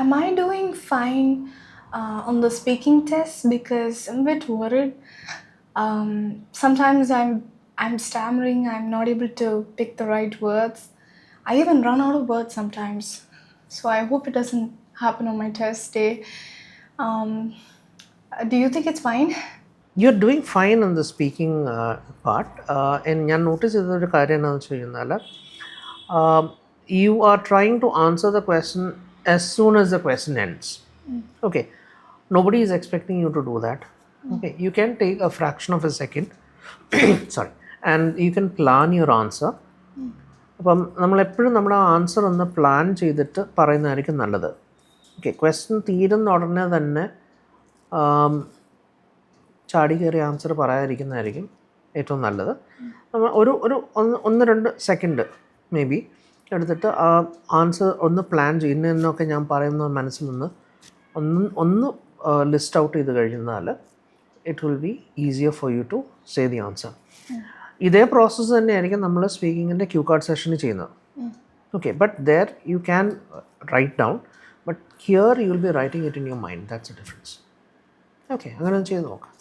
Am I doing fine on the speaking test? Because I'm a bit worried. Sometimes I'm stammering. I'm not able to pick the right words. I even run out of words sometimes. So I hope it doesn't happen on my test day. Um, do you think it's fine? You're doing fine on the speaking part. And ഞാൻ notice ചെയ്തൊരു കാര്യം എന്താണെന്ന് വെച്ച് കഴിഞ്ഞാൽ you are trying to answer the question as soon as the question ends. Okay, nobody is expecting you to do that. Okay, you can take a fraction of a second sorry, and you can plan your answer. അപ്പം നമ്മളെപ്പോഴും നമ്മുടെ answer ഒന്ന് plan ചെയ്തിട്ട് പറയുന്നതായിരിക്കും നല്ലത്. Okay, question തീരുന്ന ഉടനെ തന്നെ ചാടി കയറി ആൻസർ പറയാതിരിക്കുന്നതായിരിക്കും ഏറ്റവും നല്ലത്. നമ്മൾ ഒന്ന് രണ്ട് സെക്കൻഡ് മേ ബി എടുത്തിട്ട് ആ ആൻസർ ഒന്ന് പ്ലാൻ ചെയ്യും. എന്നൊക്കെ ഞാൻ പറയുന്ന മനസ്സിൽ നിന്ന് ഒന്ന് ലിസ്റ്റ് ഔട്ട് ചെയ്ത് കഴിഞ്ഞാൽ it will be easier for you to say the answer. ഇതേ പ്രോസസ്സ് തന്നെയായിരിക്കും നമ്മൾ സ്പീക്കിങ്ങിൻ്റെ ക്യൂ കാർഡ് സെഷനിൽ ചെയ്യുന്നത്. Okay, but there you can write down, but here you will be writing it in your mind. That's a difference. Okay, അങ്ങനെ ചെയ്ത് നോക്കാം.